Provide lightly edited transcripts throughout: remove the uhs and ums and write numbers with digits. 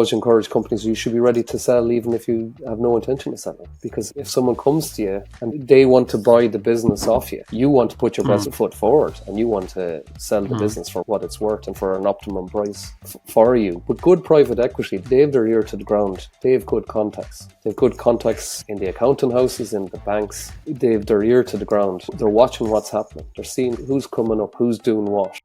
always encourage companies, you should be ready to sell even if you have no intention of selling. Because if someone comes to you and they want to buy the business off you, you want to put your best foot forward and you want to sell the business for what it's worth and for an optimum price for you. But good private equity, they have their ear to the ground. They have good contacts. They have good contacts in the accounting houses, in the banks. They have their ear to the ground. They're watching what's happening. They're seeing who's coming up, who's doing what.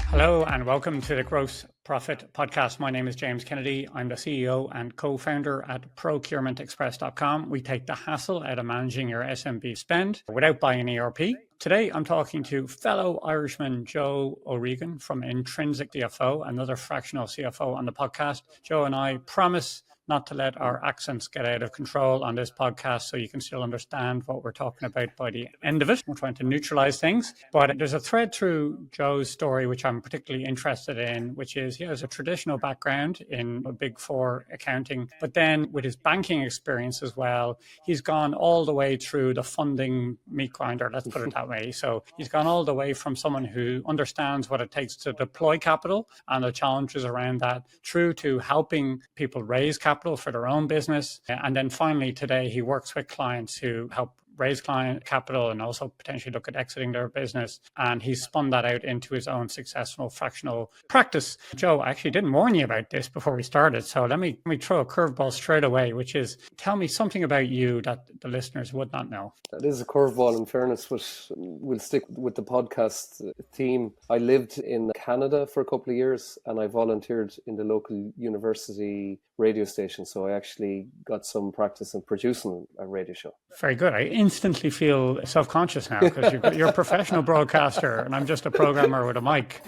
Hello and welcome to the Gross Profit Podcast. My name is James Kennedy. I'm the CEO and co-founder at procurementexpress.com. We take the hassle out of managing your SMB spend without buying an ERP. Today, I'm talking to fellow Irishman Joe O'Regan from Intrinsic CFO, another fractional CFO on the podcast. Joe and I promise not to let our accents get out of control on this podcast so you can still understand what we're talking about by the end of it. We're trying to neutralize things. But there's a thread through Joe's story which I'm particularly interested in, which is he has a traditional background in a Big Four accounting, but then with his banking experience as well, he's gone all the way through the funding meat grinder, let's put it that way. So he's gone all the way from someone who understands what it takes to deploy capital and the challenges around that, through to helping people raise capital for their own business. And then finally, today, he works with clients who help raise client capital and also potentially look at exiting their business. And he's spun that out into his own successful fractional practice. Joe, I actually didn't warn you about this before we started. So let me throw a curveball straight away, which is tell me something about you that the listeners would not know. That is a curveball, in fairness, but we'll stick with the podcast theme. I lived in Canada for a couple of years and I volunteered in the local university radio station. So I actually got some practice in producing a radio show. Very good. I instantly feel self-conscious now because you're a professional broadcaster and I'm just a programmer with a mic.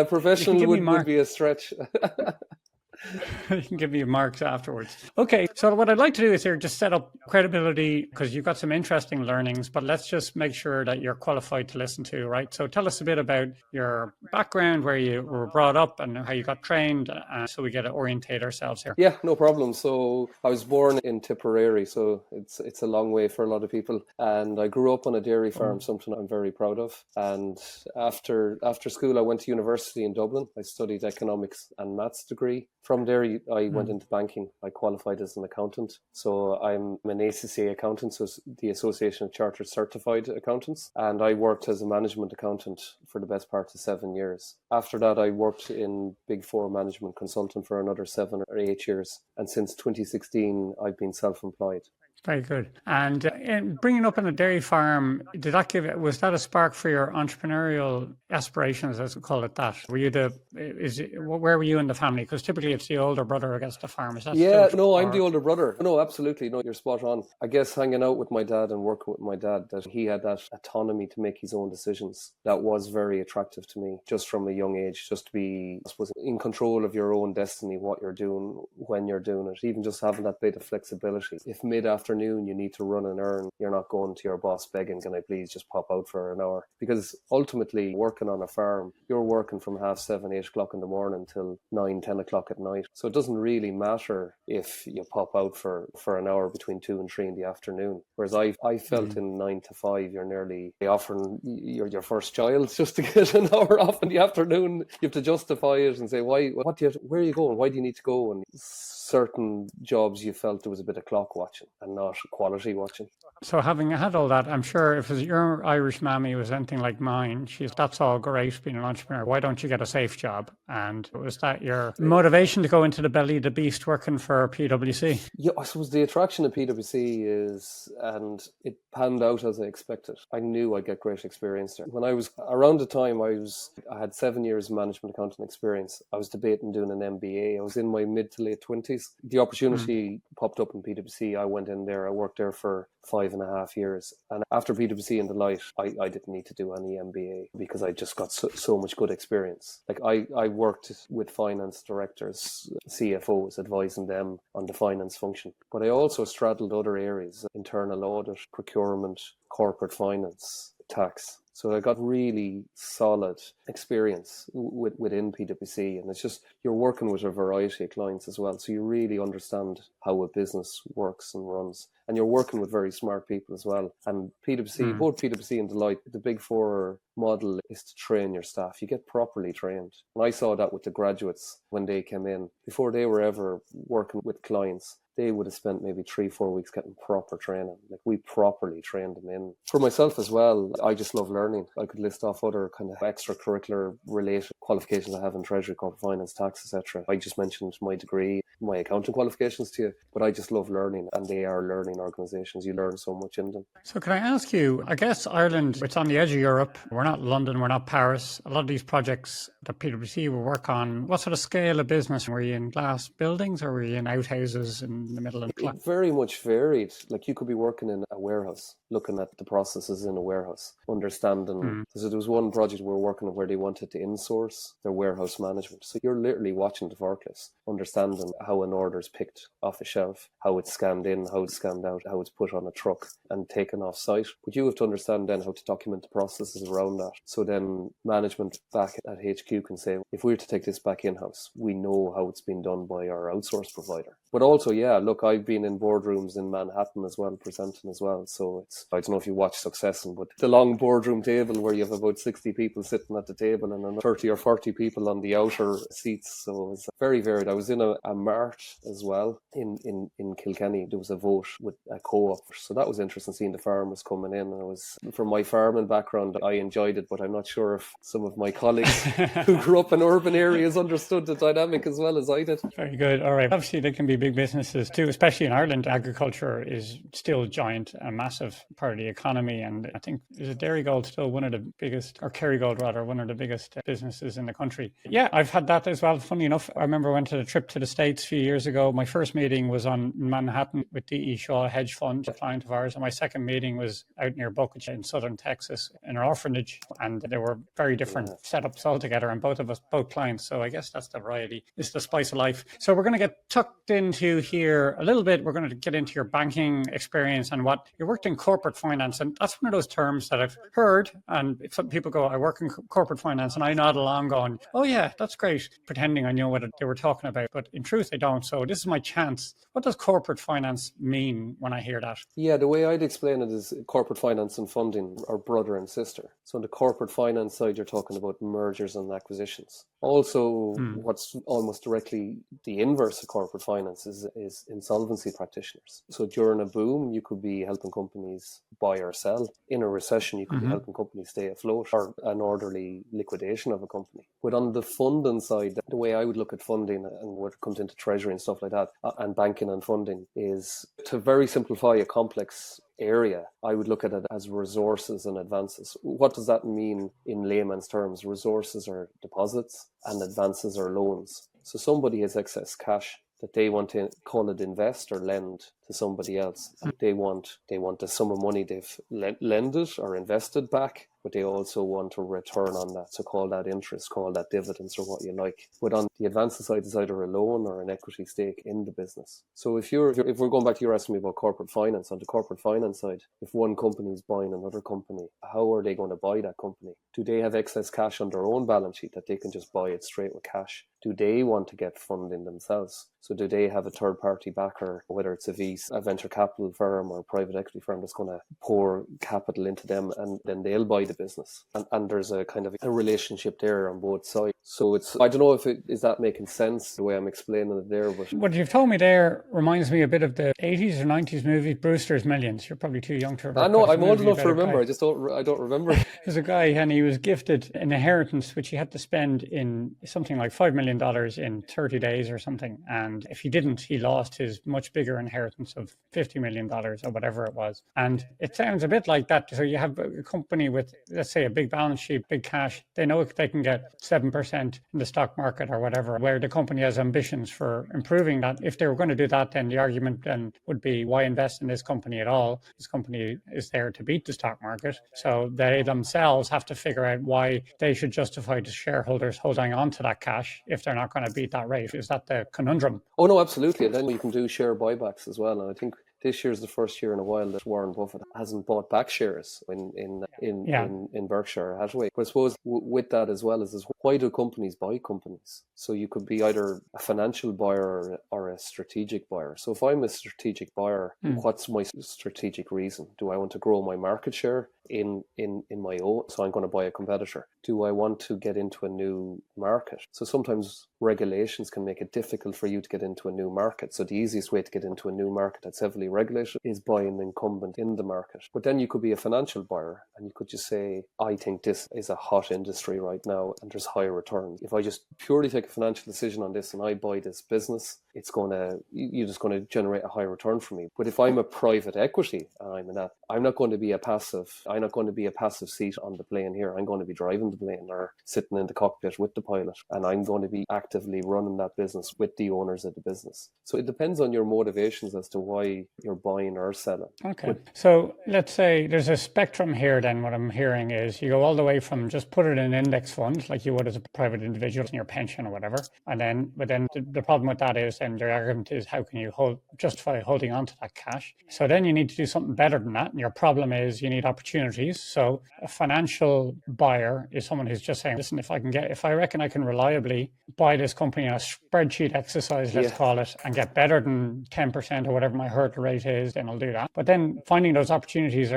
Professional would be a stretch. You can give me marks afterwards. Okay, so what I'd like to do is here just set up credibility because you've got some interesting learnings, but let's just make sure that you're qualified to listen to, right? So tell us a bit about your background, where you were brought up and how you got trained, so we get to orientate ourselves here. Yeah, no problem. So I was born in Tipperary, so it's a long way for a lot of people. And I grew up on a dairy farm, something I'm very proud of. And after school, I went to university in Dublin. I studied economics and maths degree. From there, I went into banking. I qualified as an accountant. So I'm an ACCA accountant, so the Association of Chartered Certified Accountants. And I worked as a management accountant for the best part of 7 years. After that, I worked in Big Four management consultant for another 7 or 8 years. And since 2016, I've been self-employed. Very good. And bringing up on a dairy farm, was that a spark for your entrepreneurial aspirations, as we call it that? Where were you in the family? Because typically it's the older brother who gets the farm. Is that I'm the older brother. No, absolutely. No, you're spot on. I guess hanging out with my dad and working with my dad, that he had that autonomy to make his own decisions. That was very attractive to me, just from a young age, just to be, I suppose, in control of your own destiny, what you're doing, when you're doing it, even just having that bit of flexibility. If mid-afternoon you need to run an errand, you're not going to your boss begging, can I please just pop out for an hour? Because ultimately, working on a farm, you're working from 7:30, 8 o'clock in the morning till 9, 10 o'clock at night. So it doesn't really matter if you pop out for an hour between 2 and 3 in the afternoon. Whereas I felt in 9 to 5, you're nearly offering your first child just to get an hour off in the afternoon. You have to justify it and say, where are you going? Why do you need to go? And certain jobs you felt there was a bit of clock watching and not quality watching. So having had all that, I'm sure if your Irish mammy was anything like mine, that's all great being an entrepreneur. Why don't you get a safe job? And was that your motivation to go into the belly of the beast working for PwC? Yeah, I suppose the attraction of PwC is, and it panned out as I expected. I knew I'd get great experience there. When I was around the time I had 7 years management accounting experience. I was debating doing an MBA. I was in my mid to late 20s. The opportunity popped up in PwC. I went in there. I worked there for 5.5 years. And after PwC and Deloitte, I didn't need to do any MBA because I just got so much good experience. Like I worked with finance directors, CFOs, advising them on the finance function. But I also straddled other areas, internal audit, procurement, corporate finance, tax. So I got really solid experience within PwC, and it's just you're working with a variety of clients as well. So you really understand how a business works and runs. And you're working with very smart people as well. And PwC, both PwC and Deloitte, the Big Four model is to train your staff. You get properly trained. And I saw that with the graduates when they came in. Before they were ever working with clients, they would have spent maybe 3-4 weeks getting proper training. Like, we properly trained them in. For myself as well, I just love learning. I could list off other kind of extracurricular related qualifications I have in treasury, corporate finance, tax, etc. I just mentioned my degree, my accounting qualifications to you, but I just love learning, and they are learning organisations. You learn so much in them. So can I ask you, I guess Ireland, it's on the edge of Europe. We're not London, we're not Paris. A lot of these projects that PwC will work on, what sort of scale of business? Were you in glass buildings or were you in outhouses in the middle of the It very much varied. Like, you could be working in a warehouse, looking at the processes in a warehouse, understanding. So there was one project we were working on where they wanted to insource their warehouse management. So you're literally watching the forklifts, understanding how an order is picked off a shelf, how it's scanned in, how it's scanned out, how it's put on a truck and taken off site. But you have to understand then how to document the processes around that. So then management back at HQ can say, if we were to take this back in-house, we know how it's been done by our outsource provider. But also, yeah, look, I've been in boardrooms in Manhattan as well, presenting as well. So it's, I don't know if you watch Succession, but the long boardroom table where you have about 60 people sitting at the table and then 30 or 40 people on the outer seats. So it's very varied. I was in a mart as well in Kilkenny. There was a vote with a co-op. So that was interesting, seeing the farmers coming in. And it was, from my farming background, I enjoyed it, but I'm not sure if some of my colleagues who grew up in urban areas understood the dynamic as well as I did. Very good. All right. Obviously, they can be big businesses too, especially in Ireland. Agriculture is still giant, a massive part of the economy. And I think, is Dairygold still one of the biggest, or Kerrygold rather, one of the biggest businesses in the country? Yeah, I've had that as well. Funny enough, I remember I went to a trip to the States a few years ago. My first meeting was on Manhattan with D.E. Shaw hedge fund, a client of ours. And my second meeting was out near Boca Chica in southern Texas in an orphanage. And they were very different setups altogether. And both of us, both clients. So I guess that's the variety. It's the spice of life. So we're going to get tucked into here a little bit. We're going to get into your banking experience and what you worked in corporate finance. And that's one of those terms that I've heard. And some people go, I work in corporate finance, and I nod along going, oh yeah, that's great, pretending I know what they were talking about. But in truth, I don't. So this is my chance. What does corporate finance mean when I hear that? Yeah, the way I'd explain it is corporate finance and funding are brother and sister. So on the corporate finance side, you're talking about mergers and acquisitions. Also, what's almost directly the inverse of corporate finance is insolvency practitioners. So during a boom, you could be helping companies buy or sell. In a recession, you could be helping companies stay afloat, or an orderly liquidation of a company. But on the funding side, the way I would look at funding and what comes into treasury and stuff like that, and banking and funding, is to very simplify a complex area, I would look at it as resources and advances. What does that mean in layman's terms? Resources are deposits and advances are loans. So somebody has excess cash that they want to, call it, invest or lend to somebody else. And they want a sum of money they've lended or invested back, but they also want a return on that. So call that interest, call that dividends, or what you like. But on the advances side, is either a loan or an equity stake in the business. So if we're going back to your asking me about corporate finance, on the corporate finance side, if one company is buying another company, how are they going to buy that company? Do they have excess cash on their own balance sheet that they can just buy it straight with cash? Do they want to get funding themselves? So do they have a third party backer, whether it's a venture capital firm or a private equity firm that's going to pour capital into them, and then they'll buy the business? And there's a kind of a relationship there on both sides. So it's, I don't know if is that making sense the way I'm explaining it there, but what you've told me there reminds me a bit of the 80s or 90s movie Brewster's Millions. You're probably too young to remember. I know, I'm old enough to remember. I don't remember. There's a guy and he was gifted an inheritance which he had to spend in something like $5 million in 30 days or something. And if he didn't, he lost his much bigger inheritance of $50 million or whatever it was. And it sounds a bit like that. So you have a company with, let's say, a big balance sheet, big cash. They know if they can get 7% in the stock market or whatever, where the company has ambitions for improving that. If they were going to do that, then the argument then would be, why invest in this company at all? This company is there to beat the stock market. So they themselves have to figure out why they should justify to shareholders holding on to that cash if they're not going to beat that rate. Is that the conundrum? Oh, no, absolutely. And then you can do share buybacks as well. And I think this year's the first year in a while that Warren Buffett hasn't bought back shares in Berkshire Hathaway. But I suppose with that as well is why do companies buy companies? So you could be either a financial buyer or a strategic buyer. So if I'm a strategic buyer, what's my strategic reason? Do I want to grow my market share in my own? So I'm going to buy a competitor. Do I want to get into a new market? So sometimes regulations can make it difficult for you to get into a new market. So the easiest way to get into a new market that's heavily regulated is by an incumbent in the market. But then you could be a financial buyer and you could just say, I think this is a hot industry right now and there's high returns. If I just purely take a financial decision on this and I buy this business, you're just going to generate a high return for me. But if I'm a private equity and I'm not going to be a passive seat on the plane here. I'm going to be driving the plane or sitting in the cockpit with the pilot, and I'm going to be actively running that business with the owners of the business. So it depends on your motivations as to why you're buying or selling. Okay. So let's say there's a spectrum here then. What I'm hearing is you go all the way from just put it in an index fund like you would as a private individual in your pension or whatever. But then the problem with that is then the argument is how can you justify holding on to that cash? So then you need to do something better than that. And your problem is you need opportunities. So a financial buyer is someone who's just saying, listen, if I reckon I can reliably buy this company in a spreadsheet exercise, let's call it, and get better than 10% or whatever my hurdle rate is, then I'll do that. But then finding those opportunities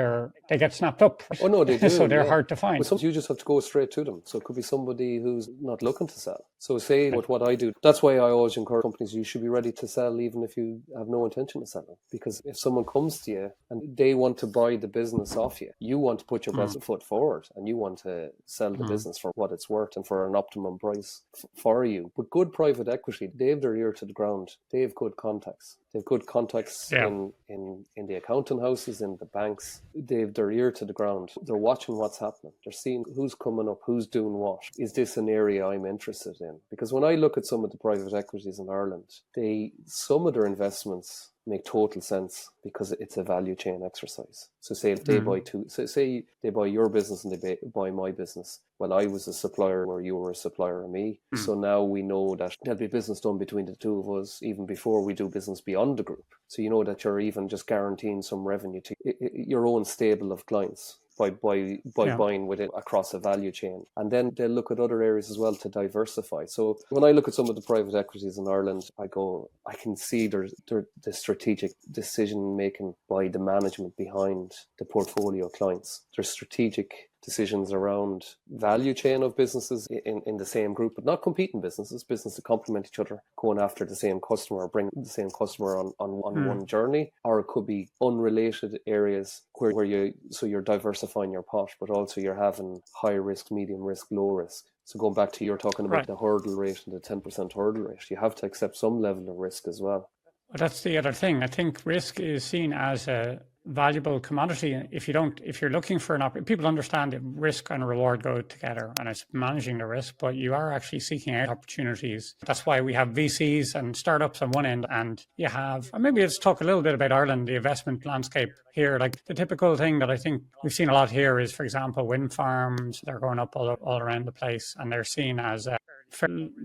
they get snapped up. Oh no, they do. So they're hard to find. Well, you just have to go straight to them. So it could be somebody who's not looking to sell. So say what I do. That's why I always encourage companies, you should be ready to sell even if you have no intention of selling. Because if someone comes to you and they want to buy the business off you, you want to put your best foot forward and you want to sell the business for what it's worth and for an optimum price for you. But good private equity, they have their ear to the ground. They have good contacts. They have good contacts in the accounting houses, in the banks. They have their ear to the ground. They're watching what's happening. They're seeing who's coming up, who's doing what. Is this an area I'm interested in? Because when I look at some of the private equities in Ireland, some of their investments make total sense because it's a value chain exercise. So say if they say they buy your business and they buy my business. Well, I was a supplier or you were a supplier of me. So now we know that there'll be business done between the two of us even before we do business beyond the group. So you know that you're even just guaranteeing some revenue to your own stable of clients by buying with it across a value chain. And then they'll look at other areas as well to diversify. So when I look at some of the private equities in Ireland, I can see the strategic decision making by the management behind the portfolio clients. There's strategic decisions around value chain of businesses in the same group, but not competing businesses that complement each other, going after the same customer or bring the same customer on one journey. Or it could be unrelated areas where you're diversifying your pot, but also you're having high risk, medium risk, low risk. So going back to you're talking about the hurdle rate and the 10% hurdle rate, you have to accept some level of risk as well. Well, that's the other thing. I think risk is seen as a valuable commodity. If you're looking for an opportunity, people understand that risk and reward go together and it's managing the risk, but you are actually seeking out opportunities. That's why we have VCs and startups on one end, and you have, and maybe let's talk a little bit about Ireland, the investment landscape here. Like the typical thing that I think we've seen a lot here is, for example, wind farms. They're going up all around the place and they're seen as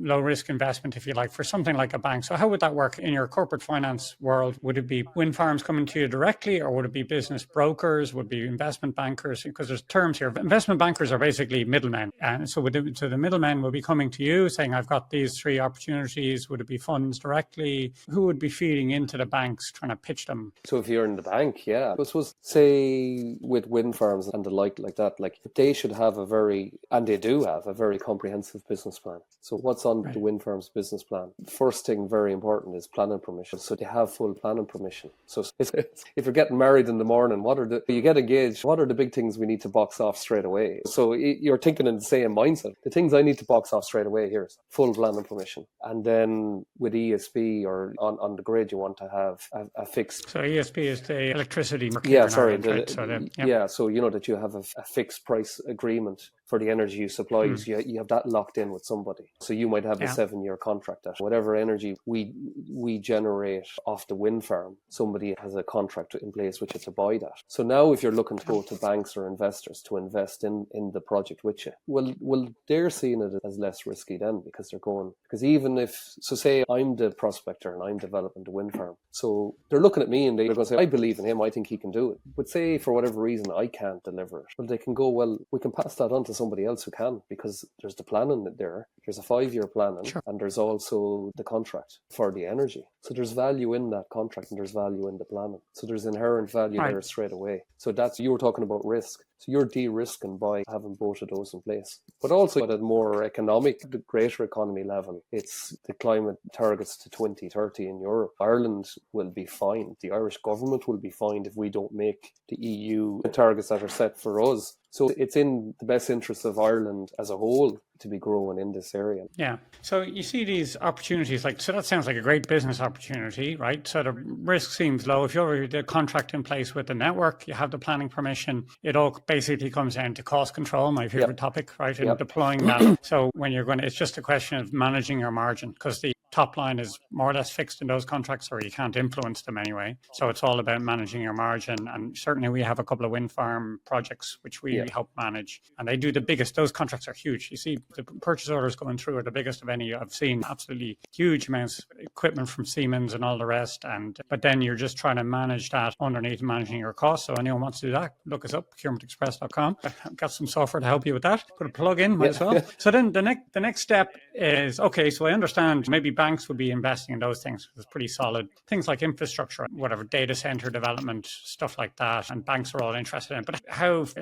low risk investment, if you like, for something like a bank. So how would that work in your corporate finance world? Would it be wind farms coming to you directly, or would it be business brokers? Would it be investment bankers? Because there's terms here. Investment bankers are basically middlemen. And so the middlemen will be coming to you saying, I've got these 3 opportunities. Would it be funds directly? Who would be feeding into the banks trying to pitch them? So if you're in the bank, I suppose, say with wind farms and the like that, like they should have and they do have a very comprehensive business plan. So what's on the wind farm's business plan? First thing, very important, is planning permission. So they have full planning permission. So if you're getting married in the morning, you get engaged, what are the big things we need to box off straight away? So you're thinking in the same mindset. The things I need to box off straight away here is full planning permission. And then with ESB or on the grid, you want to have a fixed... So ESB is the electricity market. Yeah, sorry. Ireland, right? So you know that you have a fixed price agreement for the energy you supply. You have that locked in with somebody. So you might have a 7-year contract that whatever energy we generate off the wind farm, somebody has a contract in place with you to buy that. So now if you're looking to go to banks or investors to invest in the project with you, well, they're seeing it as less risky then, because they're going, because even if, so say I'm the prospector and I'm developing the wind farm. So they're looking at me and they're going to say, I believe in him, I think he can do it. But say for whatever reason I can't deliver it, well, they can go, well, we can pass that on to somebody else who can, because there's the planning there. There's a 5-year planning, and there's also the contract for the energy. So there's value in that contract and there's value in the planning. So there's inherent value there straight away. So that's, you were talking about risk. So you're de-risking by having both of those in place. But also at a more economic, the greater economy level, it's the climate targets to 2030 in Europe. Ireland will be fine. The Irish government will be fine if we don't make the EU targets that are set for us. So it's in the best interest of Ireland as a whole to be growing in this area. Yeah. So you see these opportunities, so that sounds like a great business opportunity, right? So the risk seems low. If you have the contract in place with the network, you have the planning permission, it all basically comes down to cost control, my favorite topic, right? And deploying that. So when you're going to, it's just a question of managing your margin, because the top line is more or less fixed in those contracts, or you can't influence them anyway. So it's all about managing your margin. And certainly we have a couple of wind farm projects which we help manage, and they do the biggest. Those contracts are huge. You see the purchase orders going through are the biggest of any I've seen. Absolutely huge amounts of equipment from Siemens and all the rest. But then you're just trying to manage that underneath managing your costs. So anyone wants to do that, look us up, procurementexpress.com. I've got some software to help you with that. Put a plug in, might as well. So then the next step is, okay, so I understand maybe banks would be investing in those things. It's pretty solid. Things like infrastructure, whatever, data center development, stuff like that. And banks are all interested in it. But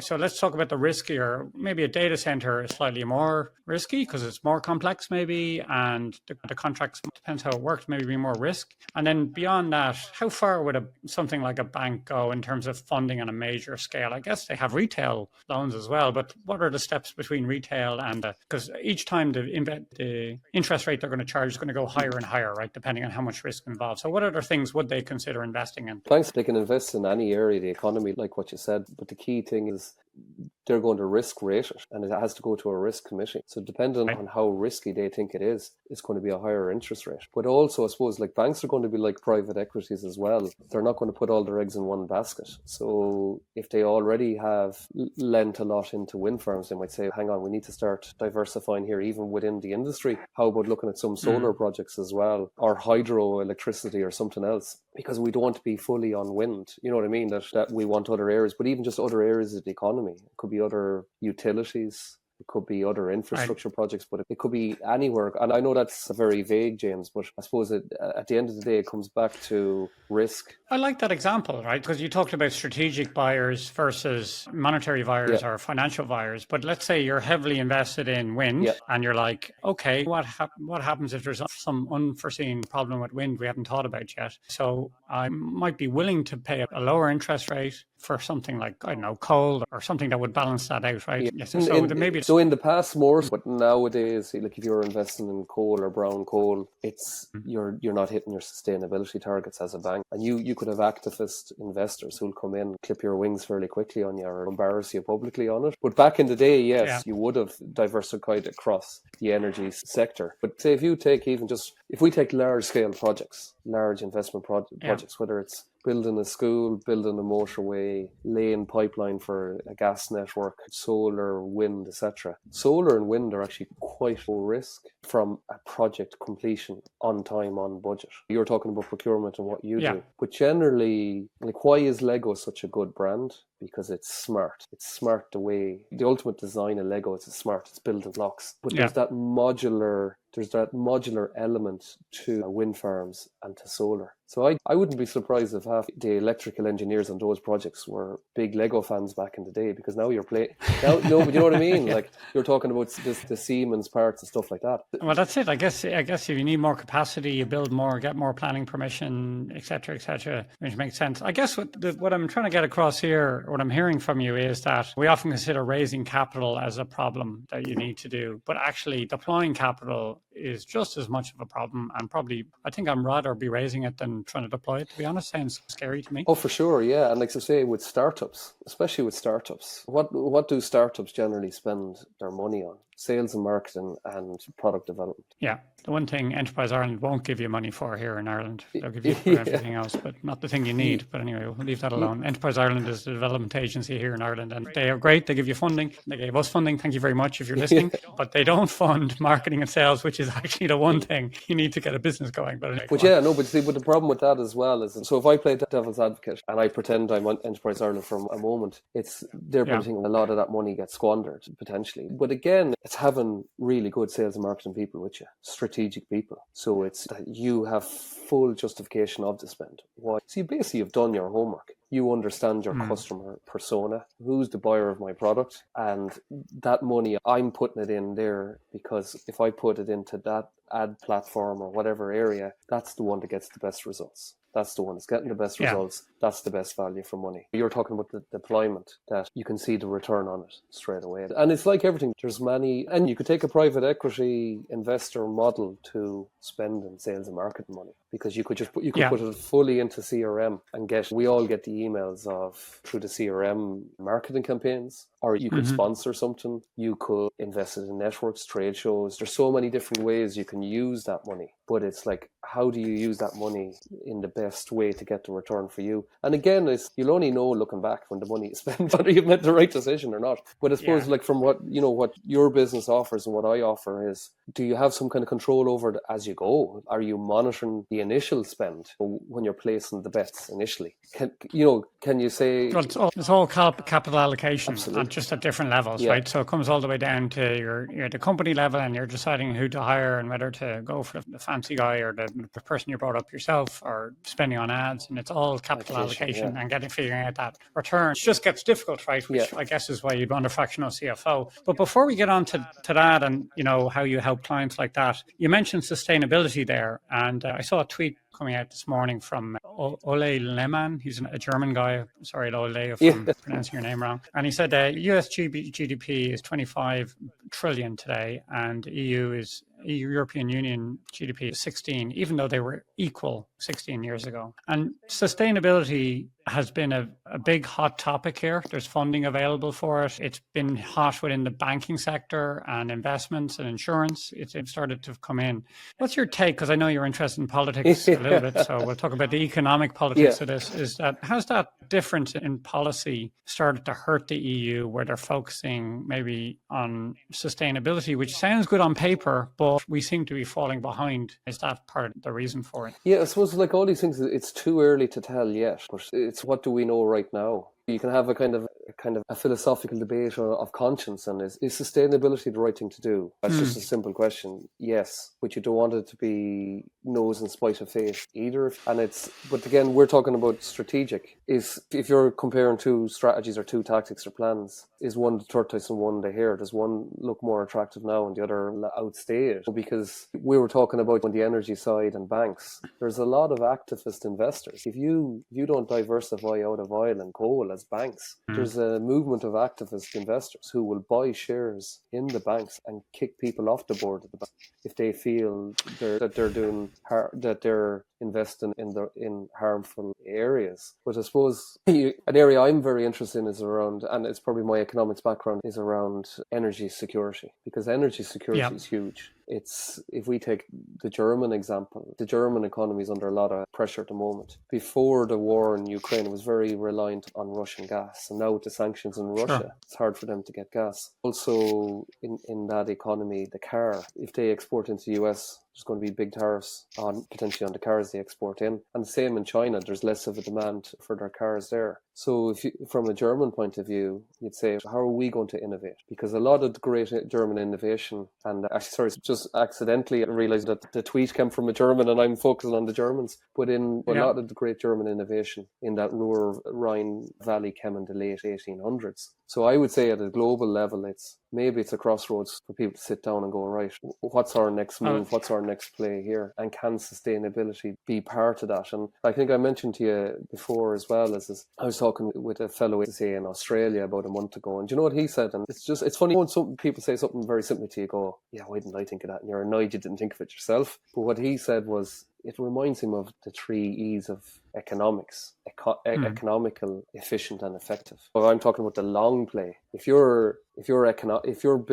so let's talk about the riskier. Maybe a data center is slightly more risky because it's more complex maybe. And the contracts, depends how it works, maybe be more risk. And then beyond that, how far would something like a bank go in terms of funding on a major scale? I guess they have retail loans as well, but what are the steps between retail and because each time the interest rate they're going to charge is going to go higher and higher, right, depending on how much risk involved. So what other things would they consider investing in? Banks, they can invest in any area of the economy, like what you said, but the key thing is they're going to risk rate it, and it has to go to a risk committee. So depending on how risky they think it is, it's going to be a higher interest rate. But also, I suppose, like banks are going to be like private equities as well. They're not going to put all their eggs in one basket. So if they already have lent a lot into wind farms, they might say, hang on, we need to start diversifying here, even within the industry. How about looking at some solar projects as well, or hydroelectricity or something else? Because we don't want to be fully on wind. You know what I mean? That we want other areas, but even just other areas of the economy. It could be other utilities. It could be other infrastructure projects, but it could be anywhere. And I know that's very vague, James, but I suppose at the end of the day, it comes back to risk. I like that example, right? Because you talked about strategic buyers versus monetary buyers or financial buyers. But let's say you're heavily invested in wind and you're like, okay, what happens if there's some unforeseen problem with wind we haven't thought about yet? So I might be willing to pay a lower interest rate for something like, I don't know, coal or something that would balance that out, right? Yeah. Yes. So in the past more, but nowadays, like if you're investing in coal or brown coal, it's you're not hitting your sustainability targets as a bank. And you could have activist investors who'll come in, clip your wings fairly quickly on you or embarrass you publicly on it. But back in the day, you would have diversified across the energy sector. But say if we take large scale projects, large investment projects, whether it's building a school, building a motorway, laying pipeline for a gas network, solar, wind, etc. Solar and wind are actually quite low risk from a project completion on time, on budget. You're talking about procurement and what you do. But generally, like, why is Lego such a good brand? Because it's smart. It's smart the ultimate design of Lego is smart. It's building blocks. But there's that modular element to wind farms and to solar. So I wouldn't be surprised if half the electrical engineers on those projects were big Lego fans back in the day, because now you're playing. But you know what I mean? Like you're talking about the Siemens parts and stuff like that. Well, that's it. I guess if you need more capacity, you build more, get more planning permission, et cetera, which makes sense. I guess what I'm trying to get across here, what I'm hearing from you is that we often consider raising capital as a problem that you need to do, but actually deploying capital is just as much of a problem, and probably I think I'm rather be raising it than trying to deploy it, to be honest. Sounds scary to me. Oh, for sure, yeah. And like I say, with startups, especially with startups, what do startups generally spend their money on? Sales and marketing and product development. Yeah. The one thing Enterprise Ireland won't give you money for here in Ireland. They'll give you for Yeah. everything else, but not the thing you need. But anyway, we'll leave that alone. Enterprise Ireland is the development agency here in Ireland, and they are great. They give you funding. They gave us funding. Thank you very much if you're listening. But they don't fund marketing and sales, which is actually the one thing you need to get a business going. But anyway, But yeah, no, but see, but the problem with that as well is, so if I play devil's advocate and I pretend I'm on Enterprise Ireland for a moment, they're thinking a lot of that money gets squandered potentially. But again, it's having really good sales and marketing people with you, strategic people. So it's that you have full justification of the spend. Why? So you basically have done your homework. You understand your customer persona, who's the buyer of my product, and that money, I'm putting it in there because if I put it into that ad platform or whatever area, that's the one that gets the best results. That's the one that's getting the best results. That's the best value for money. You're talking about the deployment, that you can see the return on it straight away. And it's like everything. There's many, and you could take a private equity investor model to spend in sales and marketing money, because you could put it fully into CRM and we all get the emails through the CRM marketing campaigns, or you could sponsor something. You could invest it in networks, trade shows. There's so many different ways you can use that money. But it's like, how do you use that money in the best way to get the return for you? And again, you'll only know looking back when the money is spent whether you've made the right decision or not. But I suppose like from what your business offers and what I offer is, do you have some kind of control over it as you go? Are you monitoring the initial spend when you're placing the bets initially? Can you say... Well, it's all capital allocation, Absolutely. Just at different levels, right? So it comes all the way down to your the company level, and you're deciding who to hire and whether to go for the fancy guy or the person you brought up yourself, or spending on ads, and it's all capital allocation and figuring out that return. It just gets difficult, right? Which I guess is why you'd want a fractional CFO. But before we get on to that, and how you help clients like that, you mentioned sustainability there, and I saw a tweet coming out this morning from Ole Lehmann. He's a German guy. Sorry, Ole, if I'm pronouncing your name wrong. And he said US GDP is 25 trillion today, and European Union GDP is 16, even though they were equal 16 years ago. And sustainability has been a big hot topic here. There's funding available for it. It's been hot within the banking sector and investments and insurance. It's started to come in. What's your take? Because I know you're interested in politics a little bit, so we'll talk about the economic politics of this. How's that difference in policy started to hurt the EU, where they're focusing maybe on sustainability, which sounds good on paper, but we seem to be falling behind? Is that part of the reason for it? Yeah, I suppose like all these things, it's too early to tell yet, but it's what do we know right now? You can have a kind of a philosophical debate of conscience, and is sustainability the right thing to do? That's just a simple question. Yes, but you don't want it to be nose in spite of face either. But again, we're talking about strategic. Is if you're comparing two strategies or two tactics or plans, is one the tortoise and one the hare? Does one look more attractive now and the other outstay it? Because we were talking about on the energy side and banks, there's a lot of activist investors. If you don't diversify out of oil and coal as banks, there's a movement of activist investors who will buy shares in the banks and kick people off the board of the bank if they feel that they're investing in harmful areas. But I suppose an area I'm very interested in is around, and it's probably my economics background, is around energy security, because energy security is huge. If we take the German example, the German economy is under a lot of pressure at the moment. Before the war in Ukraine, it was very reliant on Russian gas, and now with the sanctions in Russia, it's hard for them to get gas. Also, in that economy, the car, if they export into the US, there's going to be big tariffs potentially on the cars they export in. And the same in China, there's less of a demand for their cars there. So from a German point of view, you'd say, how are we going to innovate? Because a lot of the great German innovation, and actually, sorry, just accidentally I realised that the tweet came from a German and I'm focusing on the Germans. But a lot of the great German innovation in that Ruhr Rhine Valley came in the late 1800s. So I would say at a global level, it's a crossroads for people to sit down and go, right, what's our next move? What's our next play here? And can sustainability be part of that? And I think I mentioned to you before as well, as I was talking with a fellow in Australia about a month ago, and do you know what he said? And it's funny when some people say something very simply to you, go, yeah, why didn't I think of that? And you're annoyed you didn't think of it yourself. But what he said was, it reminds him of the 3 E's of economics: economical, efficient, and effective. So I'm talking about the long play. If your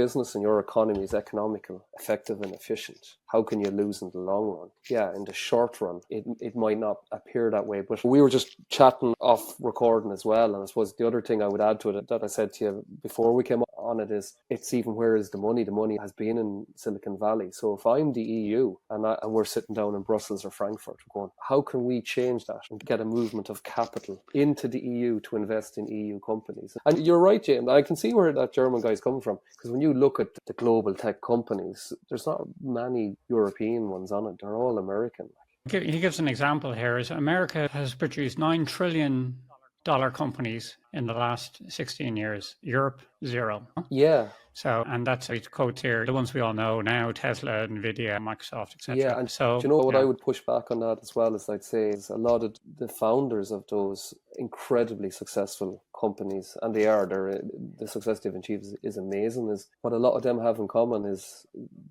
business and your economy is economical, effective, and efficient, how can you lose in the long run? Yeah, in the short run, it might not appear that way. But we were just chatting off recording as well, and I suppose the other thing I would add to it that I said to you before we came on it is, it's even, where is the money? The money has been in Silicon Valley. So if I'm the EU and we're sitting down in Brussels or Frankfurt, going, how can we change that and get a movement of capital into the EU to invest in EU companies? And you're right, James, I can see where that German guy's coming from, because when you look at the global tech companies, there's not many European ones on it. They're all American. He gives an example here. Is America has produced $9 trillion companies in the last 16 years. Europe, 0. Yeah. So, and that's a quote here, the ones we all know now: Tesla, Nvidia, Microsoft, etc. Yeah, and so, do you know what I would push back on that as well, is I'd say is a lot of the founders of those incredibly successful companies, and the success they've achieved is amazing, is what a lot of them have in common is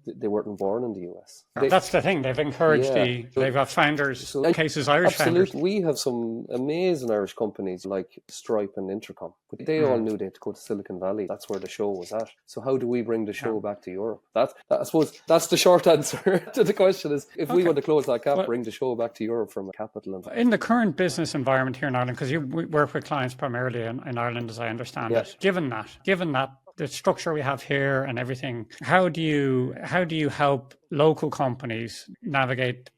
they weren't born in the US. That's the thing, they've encouraged they've got founders, cases Irish founders. We have some amazing Irish companies like Stripe and Intercom, but they all knew they had to go to Silicon Valley. That's where the show was at. So how do we bring the show back to Europe? I suppose that's the short answer to the question, is if we want to close that gap, bring the show back to Europe from a capital. In the current business environment here in Ireland, because you work with clients primarily in Ireland, as I understand it, given that the structure we have here and everything, how do you help local companies navigate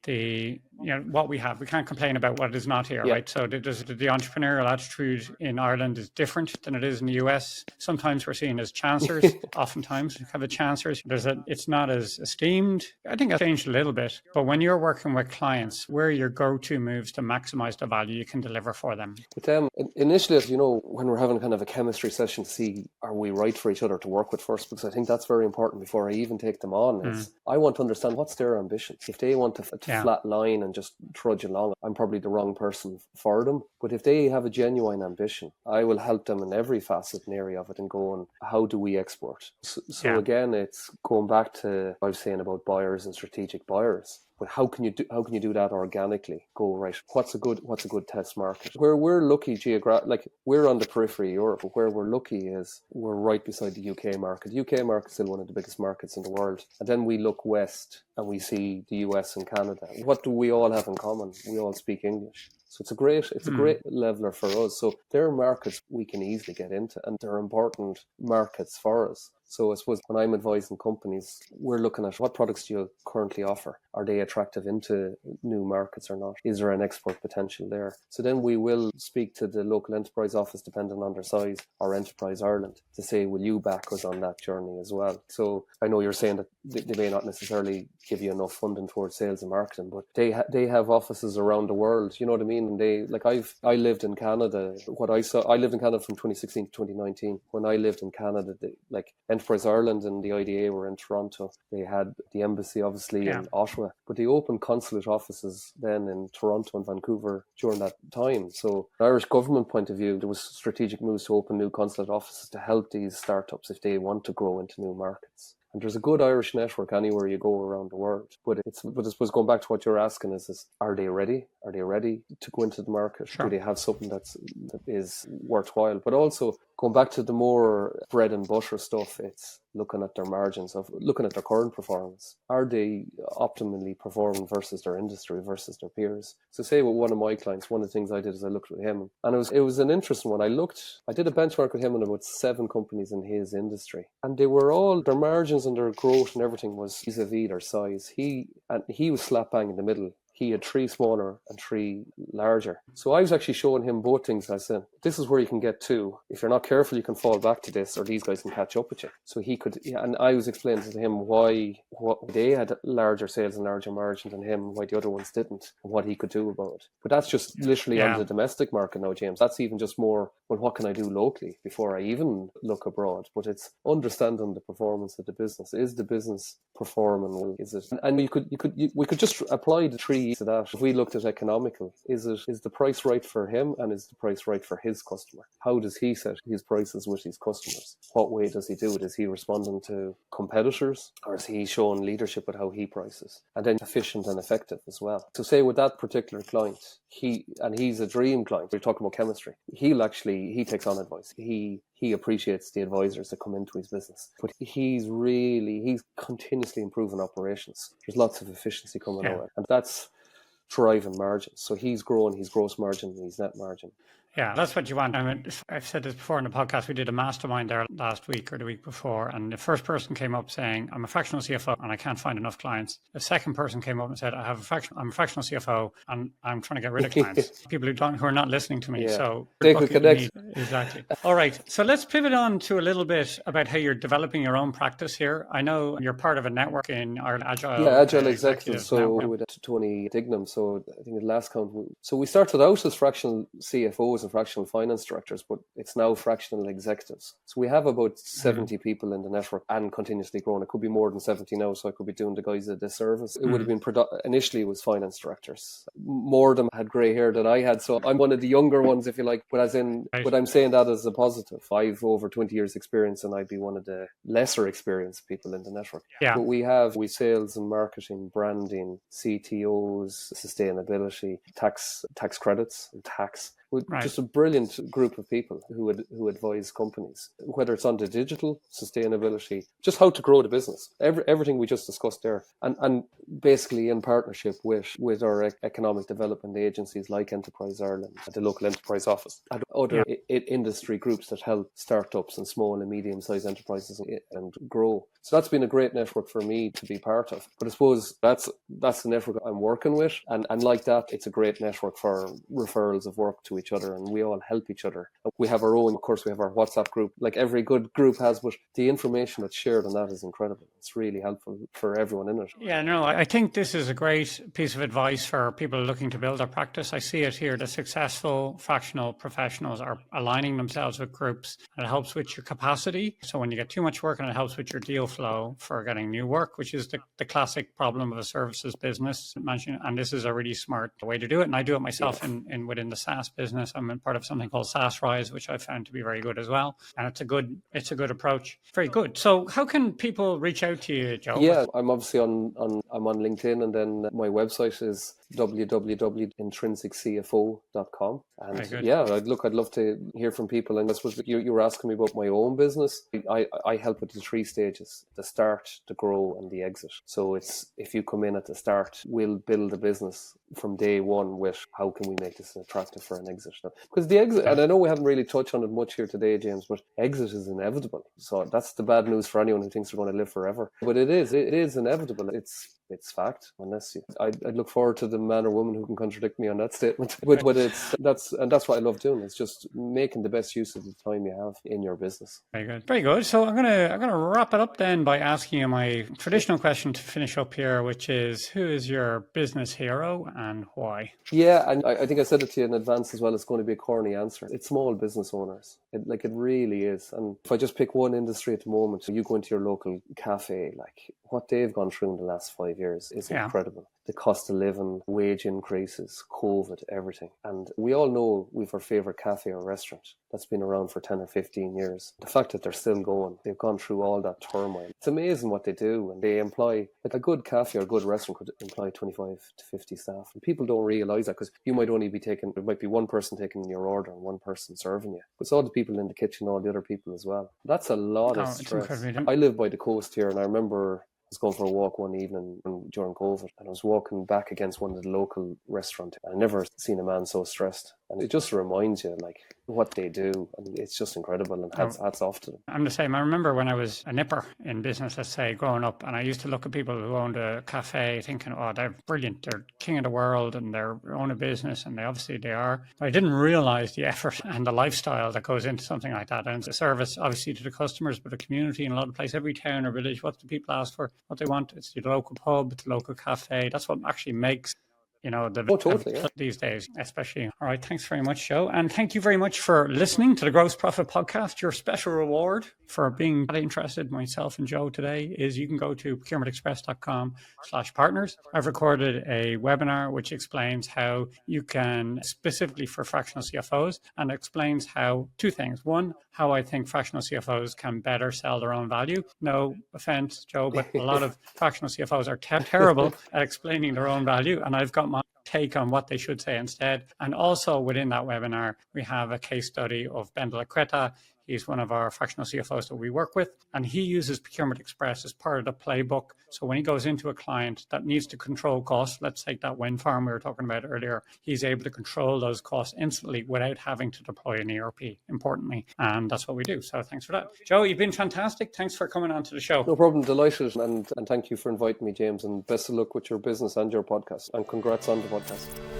what we have? We can't complain about what is not here, right? So the entrepreneurial attitude in Ireland is different than it is in the US. Sometimes we're seen as chancers. Oftentimes we have a chancers. It's not as esteemed. I think that's changed a little bit. But when you're working with clients, where are your go-to moves to maximize the value you can deliver for them? With them, initially, when we're having kind of a chemistry session to see, are we right for each other to work with first? Because I think that's very important before I even take them on. Is I want to understand what's their ambitions. If they want to flat line and just trudge along, I'm probably the wrong person for them. But if they have a genuine ambition, I will help them in every facet and area of it and go on, how do we export? So again, it's going back to what I was saying about buyers and strategic buyers. But how can you do that organically? Go, right, what's a good test market? Where we're lucky we're on the periphery of Europe, but where we're lucky is we're right beside the UK market. The UK market is still one of the biggest markets in the world. And then we look west and we see the US and Canada. What do we all have in common? We all speak English. So it's a great leveler for us. So they're markets we can easily get into, and they're important markets for us. So I suppose when I'm advising companies, we're looking at what products do you currently offer? Are they attractive into new markets or not? Is there an export potential there? So then we will speak to the local enterprise office, depending on their size, or Enterprise Ireland, to say, will you back us on that journey as well? So I know you're saying that they may not necessarily give you enough funding towards sales and marketing, but they have offices around the world. You know what I mean? And I lived in Canada. I lived in Canada from 2016 to 2019. When I lived in Canada, Enterprise Ireland and the IDA were in Toronto. They had the embassy, obviously, in Ottawa, but they opened consulate offices then in Toronto and Vancouver during that time. So, from an Irish government point of view, there was strategic moves to open new consulate offices to help these startups if they want to grow into new markets. And there's a good Irish network anywhere you go around the world. But I suppose going back to what you're asking is are they ready? Are they ready to go into the market? Sure. Do they have something that is worthwhile? But also, going back to the more bread and butter stuff, it's looking at their margins, looking at their current performance. Are they optimally performing versus their industry, versus their peers? So say with one of my clients, one of the things I did is I looked at him, and it was an interesting one. I did a benchmark with him on about 7 companies in his industry, and they were all, their margins and their growth and everything was vis-a-vis their size. He was slap bang in the middle. He had 3 smaller and 3 larger. So I was actually showing him both things. I said, this is where you can get to. If you're not careful, you can fall back to this, or these guys can catch up with you. So he could, and I was explaining to him why they had larger sales and larger margins than him, why the other ones didn't, and what he could do about it. But that's just literally on the domestic market now, James. That's even just more, well, what can I do locally before I even look abroad? But it's understanding the performance of the business. Is the business performing well? Is it, and we could just apply the 3 to that. If we looked at economical, is the price right for him, and is the price right for his customer? How does he set his prices with his customers? What way does he do it? Is he responding to competitors, or is he showing leadership with how he prices? And then efficient and effective as well. So say with that particular client, he's a dream client. We're talking about chemistry. He takes on advice. He appreciates the advisors that come into his business, but he's continuously improving operations. There's lots of efficiency coming out, and that's driving margins. So he's growing his gross margin and his net margin. Yeah, that's what you want. I mean, I've said this before in the podcast. We did a mastermind there last week or the week before, and the first person came up saying, "I'm a fractional CFO and I can't find enough clients." The second person came up and said, I'm a fractional CFO and I'm trying to get rid of clients. People who are not listening to me. Yeah. So they could connect. Exactly. All right. So let's pivot on to a little bit about how you're developing your own practice here. I know you're part of a network in our Agile Executives. So with Tony Dignam. So I think at last count, so we started out as fractional CFOs and fractional finance directors, but it's now fractional executives. So we have about 70 people in the network and continuously growing. It could be more than 70 now, so I could be doing the guys a disservice. It would have been initially it was finance directors. More of them had grey hair than I had, so I'm one of the younger ones, if you like. But but I'm saying that as a positive. I've over 20 years experience, and I'd be one of the lesser experienced people in the network. Yeah. But we sales and marketing, branding, CTOs, sustainability, tax credits, and tax. Just a brilliant group of people who advise companies, whether it's on the digital, sustainability, just how to grow the business, everything we just discussed there, and basically in partnership with our economic development agencies like Enterprise Ireland, the local enterprise office, and other industry groups that help startups and small and medium-sized enterprises and grow. So that's been a great network for me to be part of. But I suppose that's the network I'm working with, and like that, it's a great network for referrals of work to each other, and we all help each other. We have our own, of course, we have our WhatsApp group, like every good group has, but the information that's shared on that is incredible. It's really helpful for everyone in it. Yeah, no, I think this is a great piece of advice for people looking to build their practice. I see it here. The successful fractional professionals are aligning themselves with groups, and it helps with your capacity. So when you get too much work, and it helps with your deal flow for getting new work, which is the classic problem of a services business. And this is a really smart way to do it. And I do it myself within the SaaS business. I'm part of something called SaaS Rise, which I found to be very good as well. And it's a good approach. Very good. So how can people reach out to you, Joe? Yeah, I'm obviously I'm on LinkedIn, and then my website is www.intrinsicCFO.com. And I'd love to hear from people. And I suppose you were asking me about my own business. I help with the 3 stages: the start, the grow, and the exit. So it's, if you come in at the start, we'll build a business from day one with how can we make this attractive for an exit. Because the exit, and I know we haven't really touched on it much here today, James, but exit is inevitable. So that's the bad news for anyone who thinks they're going to live forever. But it is inevitable. It's fact. Unless I'd look forward to the man or woman who can contradict me on that statement. But that's what I love doing. It's just making the best use of the time you have in your business. Very good. Very good. So I'm gonna wrap it up then by asking you my traditional question to finish up here, which is, who is your business hero and why? Yeah, and I think I said it to you in advance as well. It's going to be a corny answer. It's small business owners. It really is. And if I just pick one industry at the moment, you go into your local cafe, like what they've gone through in the last 5 years is incredible. The cost of living, wage increases, COVID, everything. And we all know we've our favourite cafe or restaurant that's been around for 10 or 15 years. The fact that they're still going, they've gone through all that turmoil. It's amazing what they do. And they employ, like a good cafe or a good restaurant could employ 25 to 50 staff. And people don't realise that, because you might only be taking, there might be one person taking your order and one person serving you. But it's all the people in the kitchen, all the other people as well. That's a lot of stress. I live by the coast here, and I remember I was going for a walk one evening during COVID, and I was walking back against one of the local restaurants. I never seen a man so stressed. And it just reminds you, like, what they do. And it's just incredible, and hats off to them. I'm the same. I remember when I was a nipper in business, let's say, growing up, and I used to look at people who owned a cafe thinking, oh, they're brilliant. They're king of the world, and they own a business, and they are. But I didn't realize the effort and the lifestyle that goes into something like that. And it's a service, obviously, to the customers, but the community in a lot of places, every town or village, what do people ask for? What they want? It's the local pub, it's the local cafe. That's what actually makes Totally, yeah. these days, especially. All right. Thanks very much, Joe. And thank you very much for listening to the Gross Profit Podcast. Your special reward for being interested, myself and Joe today, is you can go to procurementexpress.com/partners. I've recorded a webinar which explains how you can, specifically for fractional CFOs, and explains how two things. One, how I think fractional CFOs can better sell their own value. No offense, Joe, but a lot of fractional CFOs are terrible at explaining their own value. And I've got my take on what they should say instead. And also within that webinar, we have a case study of Ben de la Creta. He's one of our fractional CFOs that we work with, and he uses Procurement Express as part of the playbook. So when he goes into a client that needs to control costs, let's take that wind farm we were talking about earlier, he's able to control those costs instantly without having to deploy an ERP, importantly. And that's what we do. So thanks for that. Joe, you've been fantastic. Thanks for coming on to the show. No problem. Delighted. And thank you for inviting me, James. And best of luck with your business and your podcast. And congrats on the podcast.